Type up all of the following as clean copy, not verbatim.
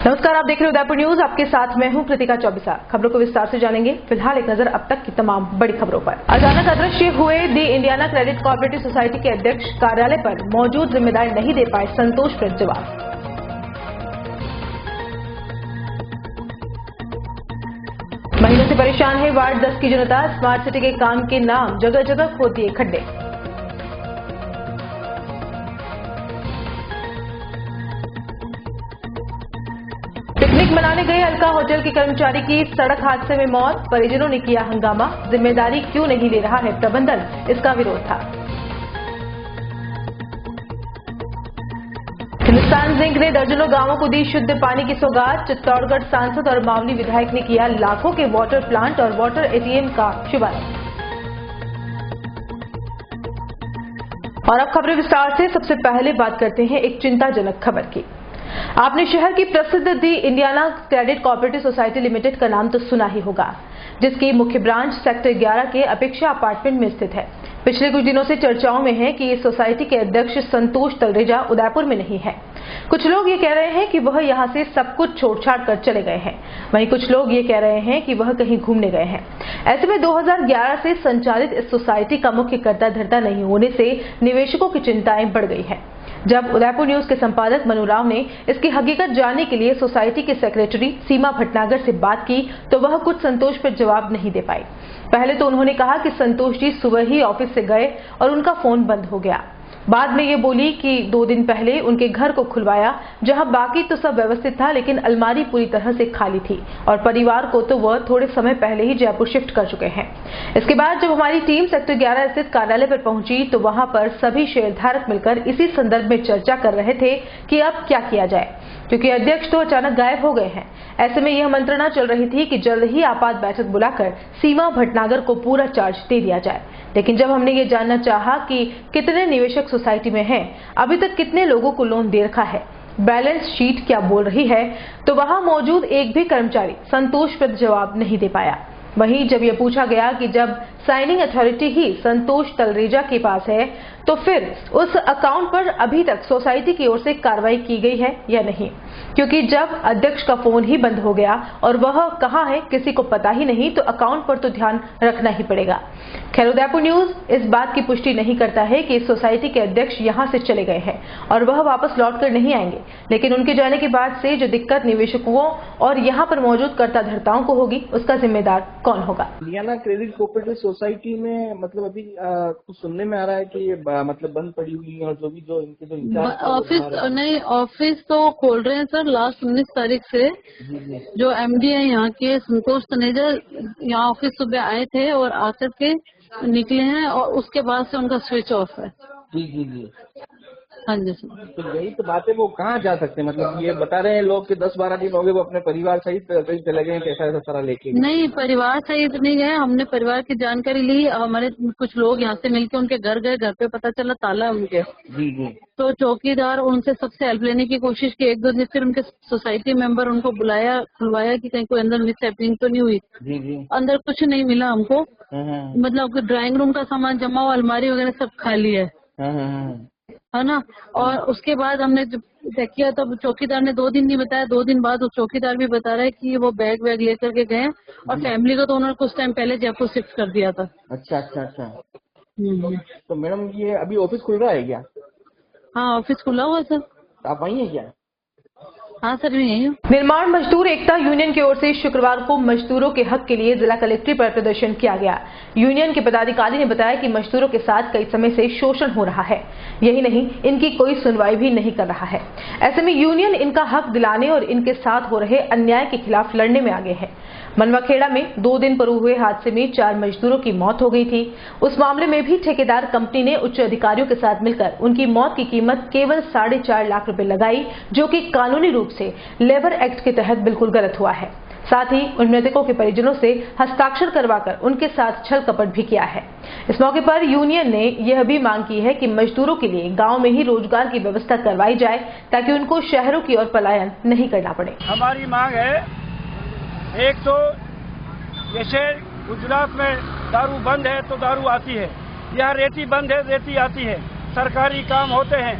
नमस्कार, आप देख रहे हो उदयपुर न्यूज। आपके साथ मैं हूं कृतिका चौबीसा। खबरों को विस्तार से जानेंगे। फिलहाल एक नजर अब तक की तमाम बड़ी खबरों पर। अचानक अदृश्य हुए दी इंडियाना क्रेडिट कोऑपरेटिव सोसाइटी के अध्यक्ष कार्यालय पर मौजूद जिम्मेदार नहीं दे पाए संतोषप्रद जवाब। महीनों से परेशान है वार्ड 10 की जनता। स्मार्ट सिटी के काम के नाम जगह जगह खोद दिए खड्डे। पिकनिक मनाने गए अलका होटल के कर्मचारी की सड़क हादसे में मौत। परिजनों ने किया हंगामा। जिम्मेदारी क्यों नहीं ले रहा है प्रबंधन, इसका विरोध था। हिंदुस्तान जिंक ने दर्जनों गांवों को दी शुद्ध पानी की सौगात। चित्तौड़गढ़ सांसद और मावली विधायक ने किया लाखों के वाटर प्लांट और वाटर एटीएम का शुभारंभ। और अब खबरें विस्तार से। सबसे पहले बात करते हैं एक चिंताजनक खबर की। आपने शहर की प्रसिद्ध the Indiana credit cooperative society limited का नाम तो सुना ही होगा, जिसकी मुख्य ब्रांच सेक्टर 11 के अपेक्षा अपार्टमेंट में स्थित है। पिछले कुछ दिनों से चर्चाओं में है कि इस सोसाइटी के अध्यक्ष संतोष तलरेजा उदयपुर में नहीं है। कुछ लोग ये कह रहे हैं कि वह यहां से सब कुछ छोड़-छाड़ कर चले गए हैं। वहीं कुछ लोग ये कह रहे हैं कि वह कहीं घूमने गए हैं। ऐसे में 2011 से संचालित इस सोसाइटी का मुख्य कर्ता धर्ता नहीं होने से निवेशकों की चिंताएं बढ़ गई है। जब उदयपुर न्यूज के संपादक मनु राव ने इसकी हकीकत जानने के लिए सोसाइटी के सेक्रेटरी सीमा भटनागर से बात की तो वह कुछ संतोष पर जवाब नहीं दे पाई। पहले तो उन्होंने कहा कि संतोष जी सुबह ही ऑफिस से गए और उनका फोन बंद हो गया। बाद में ये बोली कि 2 दिन पहले उनके घर को खुलवाया, जहां बाकी तो सब व्यवस्थित था लेकिन अलमारी पूरी तरह से खाली थी और परिवार को तो वह थोड़े समय पहले ही जयपुर शिफ्ट कर चुके हैं। इसके बाद जब हमारी टीम सेक्टर 11 स्थित कार्यालय पर पहुंची तो वहां पर सभी शेयरधारक मिलकर इसी संदर्भ में चर्चा कर रहे थे कि अब क्या किया जाए, क्योंकि अध्यक्ष तो अचानक गायब हो गए हैं। ऐसे में यह मंत्रणा चल रही थी कि जल्द ही आपात बैठक बुलाकर सीमा भटनागर को पूरा चार्ज दे दिया जाए। लेकिन जब हमने ये जानना चाहा कि कितने निवेशक सोसाइटी में हैं, अभी तक कितने लोगों को लोन दे रखा है, बैलेंस शीट क्या बोल रही है, तो वहां मौजूद एक भी कर्मचारी संतोषप्रद जवाब नहीं दे पाया। वहीं जब यह पूछा गया कि जब साइनिंग अथॉरिटी ही संतोष तलरेजा के पास है तो फिर उस अकाउंट पर अभी तक सोसाइटी की ओर से कार्रवाई की गई है या नहीं, क्योंकि जब अध्यक्ष का फोन ही बंद हो गया और वह कहां है किसी को पता ही नहीं, तो अकाउंट पर तो ध्यान रखना ही पड़ेगा। खैर, उदयपुर न्यूज इस बात की पुष्टि नहीं करता है कि इस सोसाइटी के अध्यक्ष यहां से चले गए हैं और वह वापस लौट कर नहीं आएंगे, लेकिन उनके जाने के बाद से जो दिक्कत निवेशकों और यहाँ पर मौजूद कर्ता धर्ताओं को होगी, उसका जिम्मेदार कौन होगा। इंडियाना क्रेडिट कोऑपरेटिव सोसाइटी में मतलब अभी कुछ सुनने में आ रहा है कि मतलब बंद पड़ी हुई है और जो इनके जो इंचार्ज ऑफिस नहीं, ऑफिस तो खोल रहे हैं सर। लास्ट 19 तारीख से जो एमडी है यहाँ के संतोष तलरेजा यहाँ ऑफिस सुबह आए थे और आकर के निकले हैं और उसके बाद से उनका स्विच ऑफ है। जी। हाँ जी सर। तो यही तो बात है, वो कहाँ जा सकते हैं? मतलब ये बता रहे हैं लोग कि 10-12 दिन हो गए वो अपने परिवार सहित कहीं चले गए, कैसा सारा लेके। नहीं, परिवार सहित नहीं गए। हमने परिवार की जानकारी ली। हमारे कुछ लोग यहाँ से मिलके उनके घर गए। घर पे पता चला ताला उनके। जी। तो चौकीदार उनसे सबसे हेल्प लेने की कोशिश की। 1-2 दिन फिर उनके सोसाइटी मेंबर उनको बुलाया, खुलवाया कि कहीं कोई अंदर मिस हैपनिंग तो नहीं हुई। जी। अंदर कुछ नहीं मिला हमको। मतलब ड्राइंग रूम का सामान जमा हुआ, अलमारी वगैरह सब खाली है ना। और उसके बाद हमने जब चेक किया तब चौकीदार ने 2 दिन नहीं बताया। 2 दिन बाद वो चौकीदार भी बता रहा है कि वो बैग वैग लेकर के गए और फैमिली को तो उन्होंने कुछ टाइम पहले जयपुर शिफ्ट कर दिया था। अच्छा। तो मैडम ये अभी ऑफिस खुल रहा है क्या? हाँ, ऑफिस खुला हुआ सर। आप वही है क्या? हाँ सर, मैं यही हूँ। निर्माण मजदूर एकता यूनियन की ओर से शुक्रवार को मजदूरों के हक के लिए जिला कलेक्ट्रेट पर प्रदर्शन किया गया। यूनियन के पदाधिकारी ने बताया कि मजदूरों के साथ कई समय से शोषण हो रहा है। यही नहीं, इनकी कोई सुनवाई भी नहीं कर रहा है। ऐसे में यूनियन इनका हक दिलाने और इनके साथ हो रहे अन्याय के खिलाफ लड़ने में आगे है। मनवाखेड़ा में 2 दिन पूर्व हुए हादसे में 4 मजदूरों की मौत हो गई थी। उस मामले में भी ठेकेदार कंपनी ने उच्च अधिकारियों के साथ मिलकर उनकी मौत की कीमत केवल 4.5 लाख रुपए लगाई, जो कि कानूनी रूप से लेबर एक्ट के तहत बिल्कुल गलत हुआ है। साथ ही उन मृतकों के परिजनों से हस्ताक्षर करवाकर उनके साथ छल कपट भी किया है। इस मौके पर यूनियन ने यह भी मांग की है कि मजदूरों के लिए गांव में ही रोजगार की व्यवस्था करवाई जाए ताकि उनको शहरों की ओर पलायन नहीं करना पड़े। हमारी मांग है, एक तो जैसे गुजरात में दारू बंद है तो दारू आती है, यहाँ रेती बंद है रेती आती है, सरकारी काम होते हैं,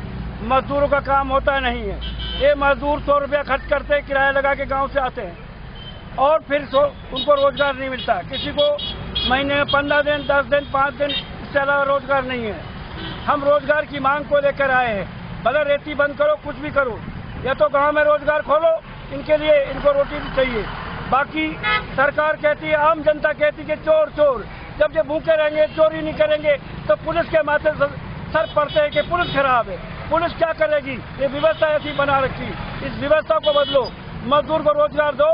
मजदूरों का काम होता नहीं है। ये मजदूर 100 रुपया खर्च करते हैं, किराया लगा के गांव से आते हैं और फिर उनको रोजगार नहीं मिलता। किसी को महीने में 15 दिन, 10 दिन, 5 दिन, इससे अलावा रोजगार नहीं है। हम रोजगार की मांग को लेकर आए हैं। भले रेती बंद करो, कुछ भी करो, या तो गांव में रोजगार खोलो, इनके लिए इनको रोटी भी चाहिए। बाकी सरकार कहती है, आम जनता कहती है कि चोर चोर। जब ये भूखे रहेंगे, चोरी नहीं करेंगे, तो पुलिस के माथे सर पड़ते हैं कि पुलिस खराब है। पुलिस क्या करेगी? ये व्यवस्था ऐसी बना रखी, इस व्यवस्था को बदलो। मजदूर को रोजगार दो,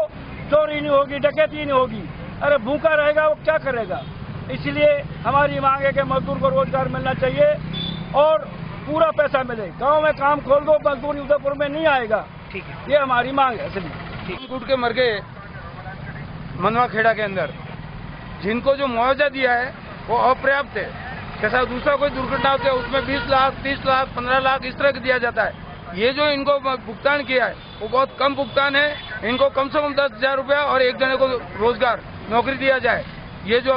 चोरी नहीं होगी, डकैती नहीं होगी। अरे भूखा रहेगा वो क्या करेगा? इसलिए हमारी मांग है कि मजदूर को रोजगार मिलना चाहिए और पूरा पैसा मिले। गांव में काम खोल दो, मजदूर उदयपुर में नहीं आएगा। ठीक है, ये हमारी मांग है। इसलिए कूट के मर गए मनवा खेड़ा के अंदर, जिनको जो मुआवजा दिया है वो अपर्याप्त है। कैसा दूसरा कोई दुर्घटना होती है उसमें 20 लाख, 30 लाख, 15 लाख इस तरह का दिया जाता है। ये जो इनको भुगतान किया है वो बहुत कम भुगतान है। इनको कम से कम 10,000 रुपया और एक जने को रोजगार नौकरी दिया जाए। ये जो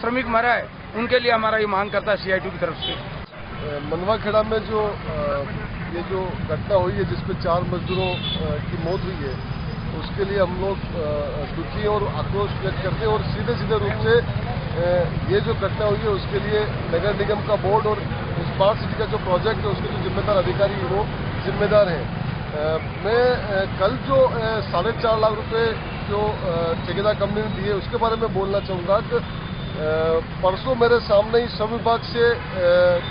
श्रमिक मरा है उनके लिए हमारा ये मांग करता है CITU की तरफ से। मनवा खेड़ा में जो ये जो घटना हुई है जिसमें 4 मजदूरों की मौत हुई है, उसके लिए हम लोग दुखी और आक्रोश व्यक्त करते हैं और सीधे रूप से ये जो घटना हुई है उसके लिए नगर निगम का बोर्ड और स्मार्ट सिटी का जो प्रोजेक्ट है उसके जो जिम्मेदार अधिकारी है वो जिम्मेदार हैं। मैं कल जो 4.5 लाख रुपए जो ठेकेदार कंपनी ने दिए उसके बारे में बोलना चाहूँगा कि परसों मेरे सामने ही श्रम विभाग से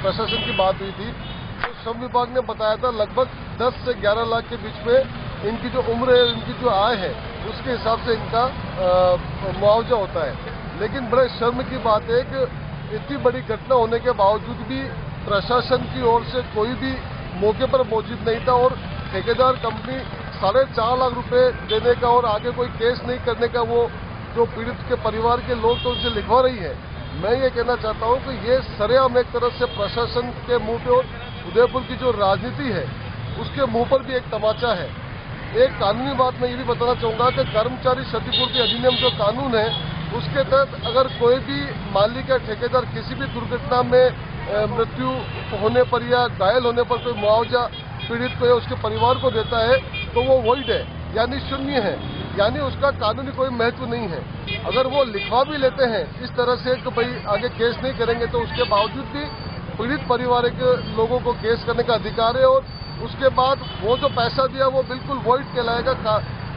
प्रशासन की बात हुई थी। तो श्रम विभाग ने बताया था लगभग 10 से 11 लाख के बीच में इनकी जो उम्र है, इनकी जो आय है, उसके हिसाब से इनका मुआवजा होता है। लेकिन बड़े शर्म की बात है कि इतनी बड़ी घटना होने के बावजूद भी प्रशासन की ओर से कोई भी मौके पर मौजूद नहीं था और ठेकेदार कंपनी 4.5 लाख रुपए देने का और आगे कोई केस नहीं करने का वो जो पीड़ित के परिवार के लोग तो उनसे लिखवा रही है। मैं ये कहना चाहता हूँ कि ये सरेआम एक तरह से प्रशासन के मुंह पे और उदयपुर की जो राजनीति है उसके मुंह पर भी एक तमाचा है। एक कानूनी बात मैं ये भी बताना चाहूँगा कि कर्मचारी क्षतिपूर्ति अधिनियम जो कानून है उसके तहत अगर कोई भी मालिक या ठेकेदार किसी भी दुर्घटना में मृत्यु होने पर या घायल होने पर कोई मुआवजा पीड़ित को या उसके परिवार को देता है तो वो वॉइड है, यानी शून्य है, यानी उसका कानूनी कोई महत्व नहीं है। अगर वो लिखवा भी लेते हैं इस तरह से कि भाई आगे केस नहीं करेंगे, तो उसके बावजूद भी पीड़ित परिवार के लोगों को केस करने का अधिकार है और उसके बाद वो जो पैसा दिया वो बिल्कुल वॉइड कहलाएगा।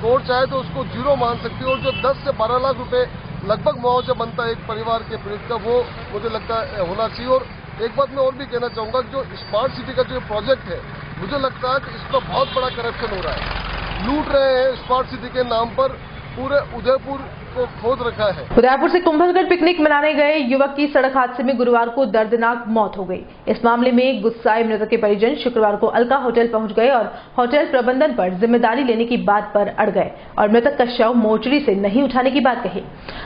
कोर्ट चाहे तो उसको जीरो मान सकती है और जो 10 से 12 लाख रुपए लगभग मुआवजा बनता है एक परिवार के पीड़ित का, वो मुझे लगता है होना चाहिए। और एक बात मैं और भी कहना चाहूँगा, जो स्मार्ट सिटी का जो प्रोजेक्ट है मुझे लगता है कि इसमें बहुत बड़ा करप्शन हो रहा है। लूट रहे हैं स्मार्ट सिटी के नाम पर, पूरे उदयपुर को खोद रखा है। उदयपुर से कुंभलगढ़ पिकनिक मनाने गए युवक की सड़क हादसे में गुरुवार को दर्दनाक मौत हो गई। इस मामले में गुस्साए मृतक के परिजन शुक्रवार को अलका होटल पहुंच गए और होटल प्रबंधन पर जिम्मेदारी लेने की बात पर अड़ गए और मृतक का शव मोर्चरी से नहीं उठाने की बात कही।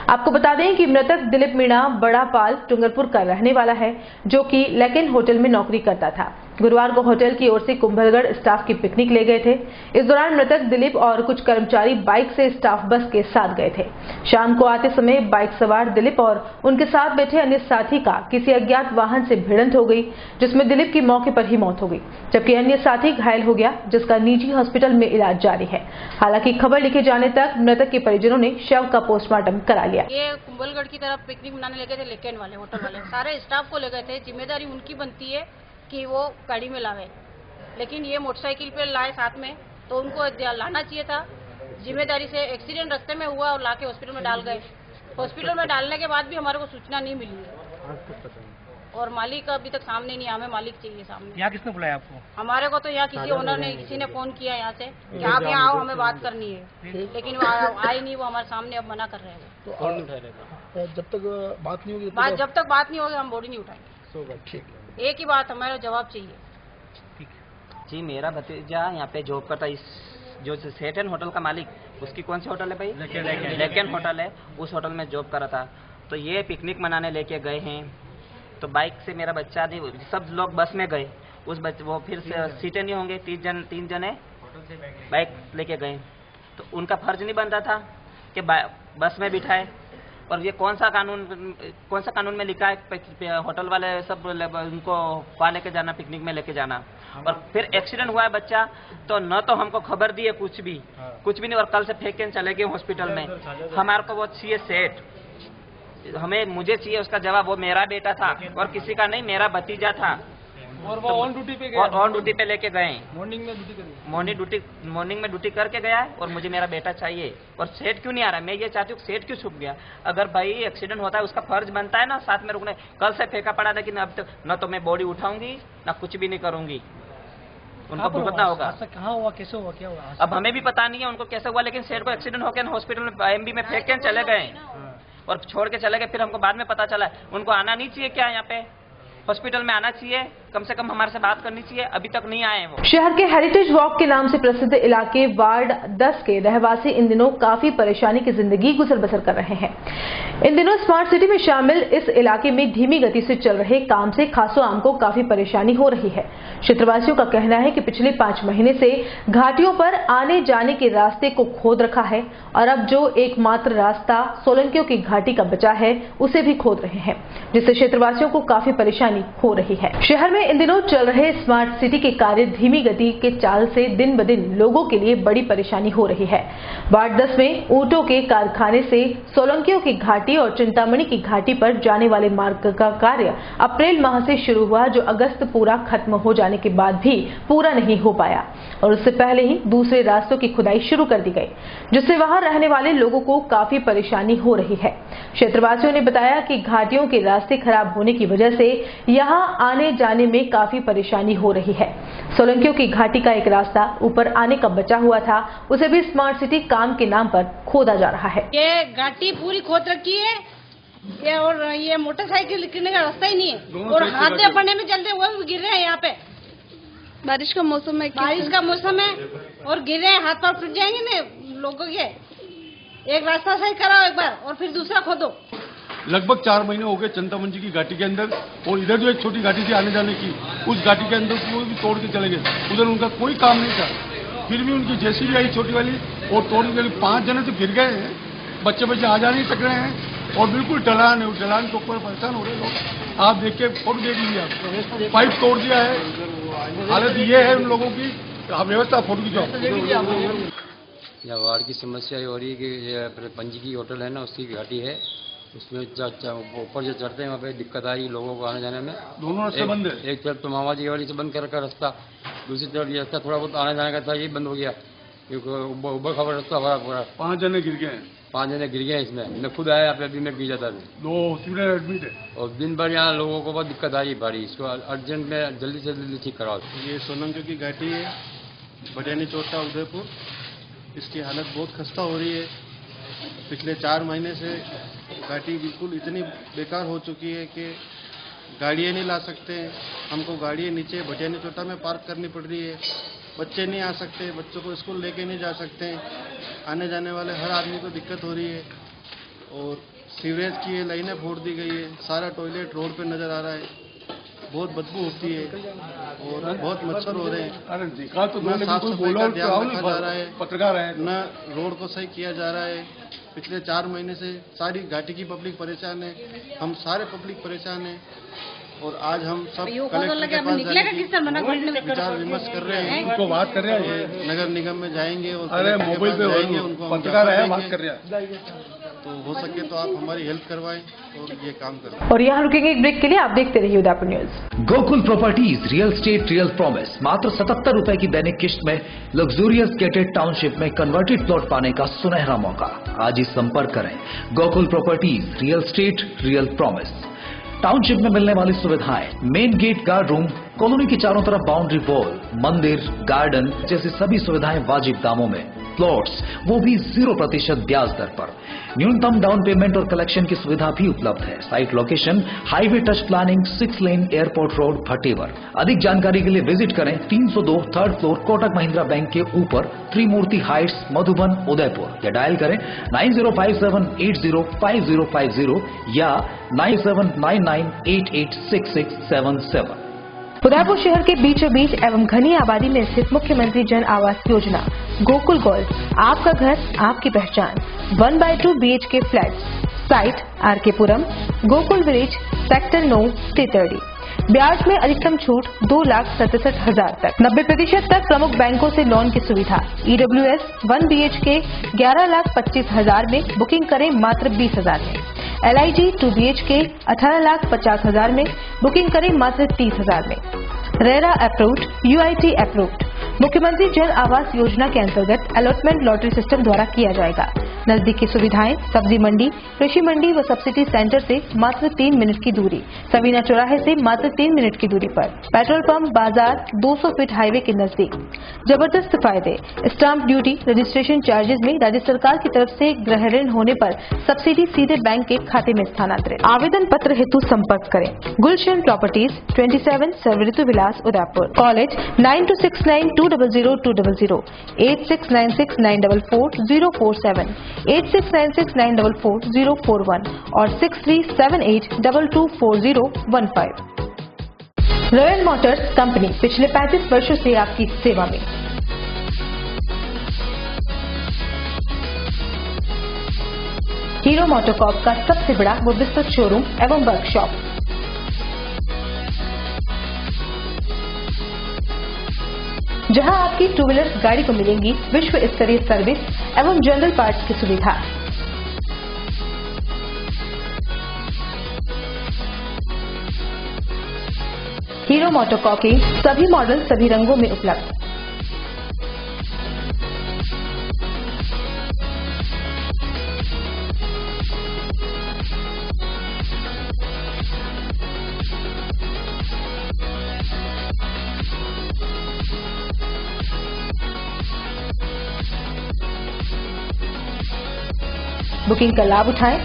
आपको बता दें कि मृतक दिलीप मीणा बड़ापाल डूंगरपुर का रहने वाला है, जो कि लेकिन होटल में नौकरी करता था। गुरुवार को होटल की ओर से कुंभलगढ़ स्टाफ की पिकनिक ले गए थे। इस दौरान मृतक दिलीप और कुछ कर्मचारी बाइक से स्टाफ बस के साथ गए थे। शाम को आते समय बाइक सवार दिलीप और उनके साथ बैठे अन्य साथी का किसी अज्ञात वाहन से भिड़ंत हो गई, जिसमें दिलीप की मौके पर ही मौत हो गई, जबकि अन्य साथी घायल हो गया, जिसका निजी हॉस्पिटल में इलाज जारी है। हालांकि खबर लिखे जाने तक मृतक के परिजनों ने शव का पोस्टमार्टम करा लिया। ये कुंभलगढ़ की तरफ पिकनिक मनाने ले गए थे, लेकिन वाले होटल वाले सारे स्टाफ को ले गए थे। जिम्मेदारी उनकी बनती है कि वो गाड़ी में लावे, लेकिन ये मोटरसाइकिल पे लाए साथ में, तो उनको लाना चाहिए था। जिम्मेदारी से एक्सीडेंट रास्ते में हुआ और लाके हॉस्पिटल में डाल गए। हॉस्पिटल में डालने के बाद भी हमारे को सूचना नहीं मिली है और मालिक अभी तक सामने नहीं, हमें मालिक चाहिए सामने। यहाँ किसने बुलाया आपको? हमारे को तो यहाँ किसी ओनर ने, किसी ने फोन किया यहाँ से कि आप यहाँ आओ, हमें बात करनी है, लेकिन वो आए नहीं। वो हमारे सामने अब मना कर रहे हैं। तो कौन उठा रहेगा? जब तक बात नहीं होगी, जब तक बात नहीं होगी हम बॉडी नहीं उठाएंगे। ठीक, एक ही बात, हमारा जवाब चाहिए। ठीक जी, मेरा भतीजा यहाँ पे जॉब करता है। इस जो सेटन होटल का मालिक, उसकी कौन सी होटल है भाई? लेकिन होटल है, उस होटल में जॉब कर रहा था। तो ये पिकनिक मनाने लेके गए हैं, तो बाइक से मेरा बच्चा नहीं, सब लोग बस में गए। उस बच्चे वो फिर सीटें नहीं होंगे, 3 जने बाइक लेके गए, तो उनका फर्ज नहीं बनता था कि बस में बिठाए। और ये कौन सा कानून में लिखा है होटल वाले सब उनको वहाँ लेके जाना, पिकनिक में लेके जाना। और फिर एक्सीडेंट हुआ है बच्चा, तो न तो हमको खबर दी है कुछ भी नहीं, और कल से फेंक के चले गए हॉस्पिटल में। हमारे को वो चाहिए सेट, मुझे चाहिए उसका जवाब। वो मेरा बेटा था और किसी का नहीं, मेरा भतीजा था, और वो ऑन ड्यूटी पे गए, और ऑन ड्यूटी पे लेके गए, मॉर्निंग में ड्यूटी करके गया है, और मुझे मेरा बेटा चाहिए। और सेट क्यों नहीं आ रहा? मैं ये चाहती हूँ सेट क्यों छुप गया? अगर भाई एक्सीडेंट होता है उसका फर्ज बनता है ना साथ में रुकने। कल से फेंका पड़ा, लेकिन अब तक न तो मैं बॉडी उठाऊंगी ना कुछ भी नहीं करूंगी, उनको भुगतना होगा। कहाँ हुआ, कैसे हुआ, क्या हुआ? अब हमें भी पता नहीं है उनको कैसे हुआ, लेकिन सेट को एक्सीडेंट होकर हॉस्पिटल में IMB में फेंक के चले गए और छोड़ के चले गए। फिर हमको बाद में पता चला उनको आना नहीं चाहिए, क्या यहाँ पे हॉस्पिटल में आना चाहिए, कम से कम हमारे से बात करनी चाहिए, अभी तक नहीं आए वो। शहर के हेरिटेज वॉक के नाम से प्रसिद्ध इलाके वार्ड 10 के रहवासी इन दिनों काफी परेशानी की जिंदगी गुजर बसर कर रहे हैं। इन दिनों स्मार्ट सिटी में शामिल इस इलाके में धीमी गति से चल रहे काम से खासो आम को काफी परेशानी हो रही है। क्षेत्रवासियों का कहना है कि पिछले 5 महीने से घाटियों पर आने जाने के रास्ते को खोद रखा है और अब जो एकमात्र रास्ता सोलंकियों की घाटी का बचा है उसे भी खोद रहे हैं, जिससे क्षेत्रवासियों को काफी परेशानी हो रही है। शहर में इन दिनों चल रहे स्मार्ट सिटी के कार्य धीमी गति के चाल से दिन ब दिन लोगों के लिए बड़ी परेशानी हो रही है। वार्ड 10 में ऊंटों के कारखाने से सोलंकियों की घाटी और चिंतामणि की घाटी पर जाने वाले मार्ग का कार्य अप्रैल माह से शुरू हुआ, जो अगस्त पूरा खत्म हो जाने के बाद भी पूरा नहीं हो पाया और उससे पहले ही दूसरे रास्तों की खुदाई शुरू कर दी गई, जिससे वहां रहने वाले लोगों को काफी परेशानी हो रही है। क्षेत्रवासियों ने बताया कि घाटियों के रास्ते खराब होने की वजह से यहां आने जाने में काफी परेशानी हो रही है। सोलंकियों की घाटी का एक रास्ता ऊपर आने का बचा हुआ था, उसे भी स्मार्ट सिटी काम के नाम पर खोदा जा रहा है। ये घाटी पूरी खोद रखी है और ये मोटरसाइकिल गिरने का रास्ता ही नहीं है और हादसे पड़ने में चलते वो भी गिर रहे हैं। यहाँ पे बारिश का मौसम है और गिर रहे हैं, हाथ पांव टूट जाएंगे ना लोगों के। एक रास्ता सही कराओ एक बार और फिर दूसरा खोदो। लगभग 4 महीने हो गए चिंतामणि की घाटी के अंदर, और इधर जो एक छोटी घाटी थी आने जाने की, उस घाटी के अंदर वो भी तोड़ के चले गए। उधर उनका कोई काम नहीं था, फिर भी उनकी जेसीबी आई छोटी वाली और तोड़ के 5 जने तो गिर गए हैं, बच्चे आ जा नहीं सक रहे हैं और बिल्कुल ढलान है, उस ढलान के ऊपर परेशान हो रहे लोग। आप देख के फोटो देख लीजिए, आप पाइप तोड़ दिया है। हालत ये है उन लोगों की, व्यवस्था फोटो की जाओ। यहाँ वार्ड की समस्या हो रही है कि पंजी की होटल है ना, उसकी घाटी है, उसमें ऊपर जो चढ़ते हैं वहाँ पे दिक्कत आ रही है लोगों को आने जाने में। दोनों रास्ते बंद है, एक तरफ तो मामाजी वाली से बंद कर रखा रास्ता, दूसरी तरफ ये रास्ता थोड़ा बहुत आने जाने का था, ये बंद हो गया क्योंकि ऊबर खबर रास्ता भरा पूरा। 5 जने गिर गए हैं, 5 जने गिर गए इसमें। मैं खुद आया यहाँ पे, अभी मैं गिर जाता था। 2 हॉस्पिटल एडमिट है और दिन भर यहाँ लोगों को बहुत दिक्कत आ रही है भारी, इसको अर्जेंट में जल्दी से जल्दी ठीक कराओ। ये सोलंकियों की घाटी है, भटियानी चोटा उदयपुर। इसकी हालत बहुत खस्ता हो रही है। पिछले 4 महीने से घाटी बिल्कुल इतनी बेकार हो चुकी है कि गाड़ियाँ नहीं ला सकते हैं। हमको गाड़ियाँ नीचे भटियानी चोटा में पार्क करनी पड़ रही है। बच्चे नहीं आ सकते, बच्चों को स्कूल लेके नहीं जा सकते हैं। आने जाने वाले हर आदमी को दिक्कत हो रही है। और सीवरेज की ये लाइनें फोड़ दी गई है, सारा टॉयलेट रोड पे नज़र आ रहा है, बहुत बदबू होती है और बहुत मच्छर हो रहे हैं। अरे देखा तो न साफ सफाई का ध्यान रखा जा रहा है, पत्रकार है, न रोड को सही किया जा रहा है। पिछले 4 महीने से सारी घाटी की पब्लिक परेशान है, हम सारे पब्लिक परेशान हैं। और आज हम सब कलेक्टर के पास विचार विमर्श कर रहे हैं, उनको बात कर रहे हैं, नगर निगम में जाएंगे और मोबाइल पे जाएंगे, उनको पत्रकार है, बात कर रहे हैं। तो हो सके तो आप हमारी हेल्प करवाएं और ये काम करें। और यहाँ रुकेंगे एक ब्रेक के लिए, आप देखते रहिए Udaipur news. Gokul properties real estate real promise, मात्र 77 रुपए की दैनिक किश्त में लग्जूरियस गेटेड टाउनशिप में कन्वर्टेड प्लॉट पाने का सुनहरा मौका। आज ही संपर्क करें Gokul properties real estate real promise. Township में मिलने वाली सुविधाएं, main gate, guard room, colony के चारों तरफ बाउंड्री वॉल, मंदिर, गार्डन जैसी सभी सुविधाएं वाजिब दामों में, प्लॉट्स वो भी 0% ब्याज दर पर। न्यूनतम डाउन पेमेंट और कलेक्शन की सुविधा भी उपलब्ध है। Site location highway touch planning, 6 लेन एयरपोर्ट रोड, भटेवर। अधिक जानकारी के लिए विजिट करें 302 3rd floor Kotak Mahindra bank के ऊपर, त्रिमूर्ति हाइट्स, मधुबन, उदयपुर। या डायल करें 9057805050 या 9799886677। उदयपुर शहर के बीचों बीच एवं घनी आबादी में स्थित मुख्यमंत्री जन आवास योजना गोकुल गोल्ड, आपका घर आपकी पहचान। 1/2 BHK flats site RK Puram, Gokul village, sector 9, T30। ब्याज में अधिकतम छूट 2,67,000 तक। 90% तक प्रमुख बैंकों से लोन की सुविधा। EWS 1 BHK 11,25,000 में, बुकिंग करें मात्र 20,000 में। LIG 2 BHK 18,50,000 में, बुकिंग करें मात्र 30,000 में। RERA approved, UIT approved. मुख्यमंत्री जन आवास योजना के अंतर्गत अलॉटमेंट लॉटरी सिस्टम द्वारा किया जाएगा। नजदीकी सुविधाएं, सब्जी मंडी, कृषि मंडी व सब्सिडी सेंटर से मात्र 3 मिनट की दूरी। सवीना चौराहे से मात्र 3 मिनट की दूरी पर। पेट्रोल पंप, बाजार 200 फीट हाईवे के नजदीक। जबरदस्त फायदे। स्टाम्प ड्यूटी, रजिस्ट्रेशन चार्जेस में राज्य सरकार की तरफ से गृह ऋण होने पर सब्सिडी सीधे बैंक के खाते में स्थानांतरित। आवेदन पत्र हेतु संपर्क करें गुलशन प्रॉपर्टीज, 27 सर्वऋतु विलास, उदयपुर। कॉलेज 9269200200, 8696944047, 8696944041 और 6378224015। रॉयल मोटर्स कंपनी पिछले 35 वर्षों से आपकी सेवा में। हीरो मोटोकॉर्प का सबसे बड़ा व विस्तृत शोरूम एवं वर्कशॉप। जहां आपकी 2 व्हीलर गाड़ी को मिलेंगी विश्व स्तरीय सर्विस एवं जनरल पार्ट्स की सुविधा। हीरो मोटोकॉर्प के सभी मॉडल सभी रंगों में उपलब्ध। बुकिंग का लाभ उठाएं।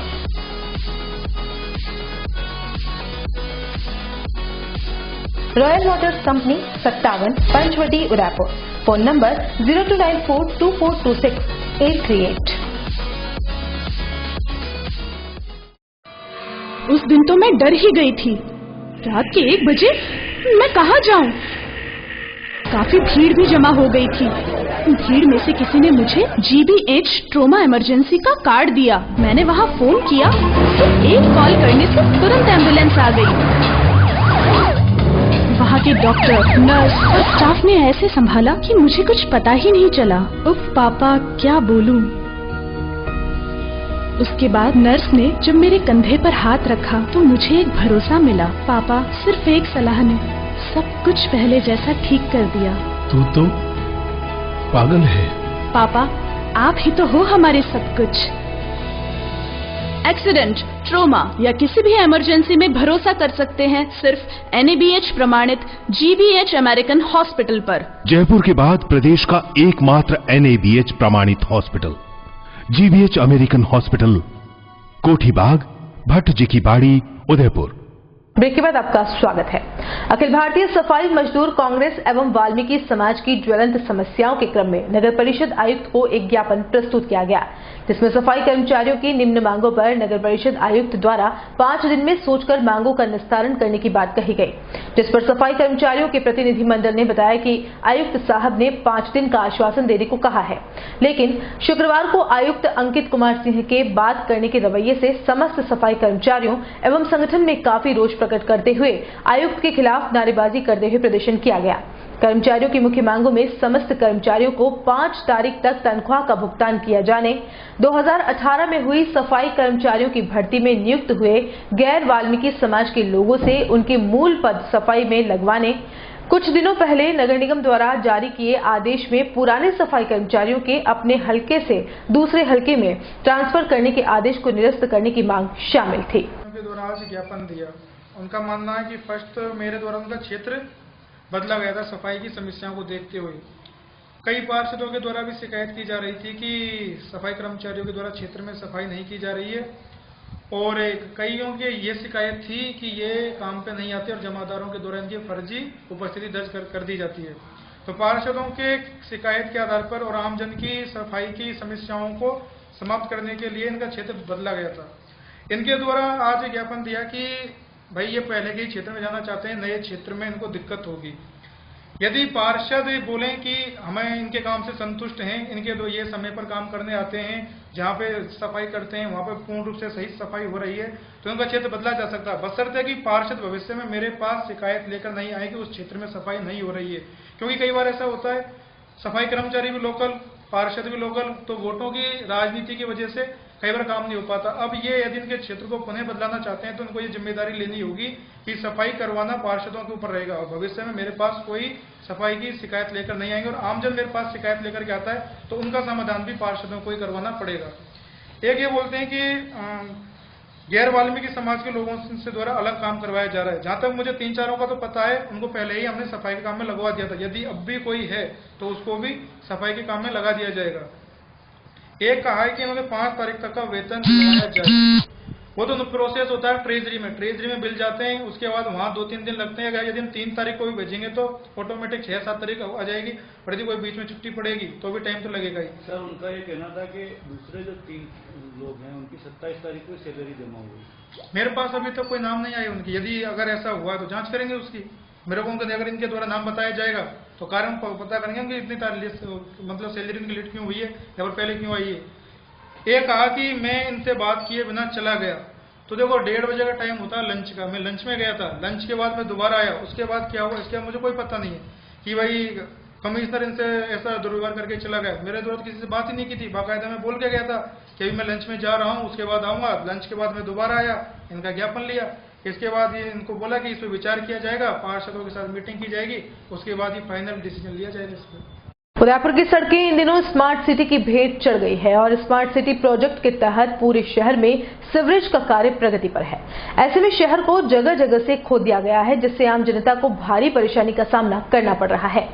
Royal motors company 57 Panchvati, Udaipur. Phone number 02942426-838। उस दिन तो मैं डर ही गई थी। रात के 1 बजे मैं कहाँ जाऊं? काफी भीड़ भी जमा हो गई थी। भीड़ में से किसी ने मुझे GBH ट्रोमा इमरजेंसी का कार्ड दिया। मैंने वहाँ फोन किया तो एक कॉल करने से तुरंत एम्बुलेंस आ गई। वहाँ के डॉक्टर, नर्स और स्टाफ ने ऐसे संभाला कि मुझे कुछ पता ही नहीं चला। उफ पापा, क्या बोलूं। उसके बाद नर्स ने जब मेरे कंधे पर हाथ रखा तो मुझे एक भरोसा मिला। पापा, सिर्फ एक सलाह ने सब कुछ पहले जैसा ठीक कर दिया। तू तो पागल है। पापा, आप ही तो हो हमारे सब कुछ। एक्सीडेंट, ट्रोमा या किसी भी इमरजेंसी में भरोसा कर सकते हैं सिर्फ NABH प्रमाणित GBH अमेरिकन हॉस्पिटल पर। जयपुर के बाद प्रदेश का एकमात्र NABH प्रमाणित हॉस्पिटल GBH अमेरिकन हॉस्पिटल, कोठी बाग, भट्ट जी की बाड़ी, उदयपुर। ब्रेक के बाद आपका स्वागत है। अखिल भारतीय सफाई मजदूर कांग्रेस एवं वाल्मीकि समाज की ज्वलंत समस्याओं के क्रम में नगर परिषद आयुक्त को एक ज्ञापन प्रस्तुत किया गया, जिसमें सफाई कर्मचारियों की निम्न मांगों पर नगर परिषद आयुक्त द्वारा 5 दिन में सोचकर मांगों का निस्तारण करने की बात कही गई। जिस पर सफाई कर्मचारियों के प्रतिनिधिमंडल ने बताया कि आयुक्त साहब ने 5 दिन का आश्वासन देने को कहा है, लेकिन शुक्रवार को आयुक्त अंकित कुमार सिंह के बात करने के रवैये से समस्त सफाई कर्मचारियों एवं संगठन में काफी रोष प्रकट करते हुए आयुक्त के खिलाफ नारेबाजी करते हुए प्रदर्शन किया गया। कर्मचारियों की मुख्य मांगों में समस्त कर्मचारियों को 5 तारीख तक तनख्वाह का भुगतान किया जाने, 2018 में हुई सफाई कर्मचारियों की भर्ती में नियुक्त हुए गैर वाल्मीकि समाज के लोगों से उनके मूल पद सफाई में लगवाने, कुछ दिनों पहले नगर निगम द्वारा जारी किए आदेश में पुराने सफाई कर्मचारियों के अपने हलके से दूसरे हलके में ट्रांसफर करने के आदेश को निरस्त करने की मांग शामिल थी। उनके द्वारा आज ज्ञापन दिया। उनका मानना है कि फर्स्ट मेरे द्वारा उनका क्षेत्र बदला गया था सफाई की समस्याओं को देखते हुए। कई पार्षदों के द्वारा भी शिकायत की जा रही थी कि सफाई कर्मचारियों के द्वारा क्षेत्र में सफाई नहीं की जा रही है, और कईयों की ये शिकायत थी कि ये काम पे नहीं आते और जमादारों के द्वारा इनकी फर्जी उपस्थिति दर्ज कर दी जाती है। तो पार्षदों के शिकायत के आधार पर और आमजन की सफाई की समस्याओं को समाप्त करने के लिए इनका क्षेत्र बदला गया था। इनके द्वारा आज ज्ञापन दिया कि भाई ये पहले के ही क्षेत्र में जाना चाहते हैं, नए क्षेत्र में इनको दिक्कत होगी। यदि पार्षद बोलें कि हमें इनके काम से संतुष्ट हैं, इनके तो ये समय पर काम करने आते हैं, जहाँ पे सफाई करते हैं वहाँ पे पूर्ण रूप से सही सफाई हो रही है, तो उनका क्षेत्र बदला जा सकता है, बशर्ते कि पार्षद भविष्य में मेरे पास शिकायत लेकर नहीं आए कि उस क्षेत्र में सफाई नहीं हो रही है। क्योंकि कई बार ऐसा होता है, सफाई कर्मचारी भी लोकल, पार्षद भी लोकल, तो वोटों की राजनीति की वजह से कई बार काम नहीं हो पाता। अब ये यदि इनके क्षेत्र को पुनः बदलाना चाहते हैं तो उनको ये जिम्मेदारी लेनी होगी कि सफाई करवाना पार्षदों के ऊपर रहेगा और भविष्य में मेरे पास कोई सफाई की शिकायत लेकर नहीं आएंगे और आमजन मेरे पास शिकायत लेकर के आता है तो उनका समाधान भी पार्षदों को ही करवाना पड़ेगा। एक ये बोलते हैं कि गैर वाल्मीकि समाज के लोगों से द्वारा अलग काम करवाया जा रहा है। जहां तक मुझे 3-4 का तो पता है, उनको पहले ही हमने सफाई के काम में लगवा दिया था। यदि अब भी कोई है तो उसको भी सफाई के काम में लगा दिया जाएगा। एक कहा है कि इन्होंने 5 तारीख तक का वेतन दिलाया जाए, वो तो प्रोसेस होता है ट्रेजरी में बिल जाते हैं, उसके बाद वहाँ 2-3 दिन लगते हैं। अगर यदि हम 3 तारीख को भी भेजेंगे तो ऑटोमेटिक 6-7 तारीख आ जाएगी, और यदि कोई बीच में छुट्टी पड़ेगी तो भी टाइम तो लगेगा ही। सर उनका ये कहना था कि दूसरे जो 3 लोग हैं उनकी 27 तारीख को सैलरी जमा हुई। मेरे पास अभी तक कोई नाम नहीं आया उनकी। यदि अगर ऐसा हुआ तो जांच करेंगे उसकी। मेरे को अगर इनके द्वारा नाम बताया जाएगा तो कारण पता करेंगे कि इतनी तारीख मतलब सैलरी इनकी लेट क्यों हुई है या फिर पहले क्यों आई है। एक कहा कि मैं इनसे बात किए बिना चला गया, तो देखो 1:30 बजे का टाइम होता है लंच का, मैं लंच में गया था, लंच के बाद मैं दोबारा आया, उसके बाद क्या हुआ इसके मुझे कोई पता नहीं है कि भाई कमिश्नर इनसे ऐसा दुर्व्यवहार करके चला गया। मेरे द्वारा किसी से बात ही नहीं की थी, बाकायदा मैं बोल के गया था कि अभी मैं लंच में जा रहा हूँ, उसके बाद आऊँगा। लंच के बाद मैं दोबारा आया, इनका ज्ञापन लिया, इसके बाद ये इनको बोला कि इस पर विचार किया जाएगा, पार्षदों के साथ मीटिंग की जाएगी, उसके बाद ही फाइनल डिसीजन लिया जाएगा इस पर। उदयपुर की सड़कें इन दिनों स्मार्ट सिटी की भेंट चढ़ गई है और स्मार्ट सिटी प्रोजेक्ट के तहत पूरे शहर में सीवरेज का कार्य प्रगति पर है। ऐसे में शहर को जगह जगह से खोद दिया गया है, जिससे आम जनता को भारी परेशानी का सामना करना पड़ रहा है।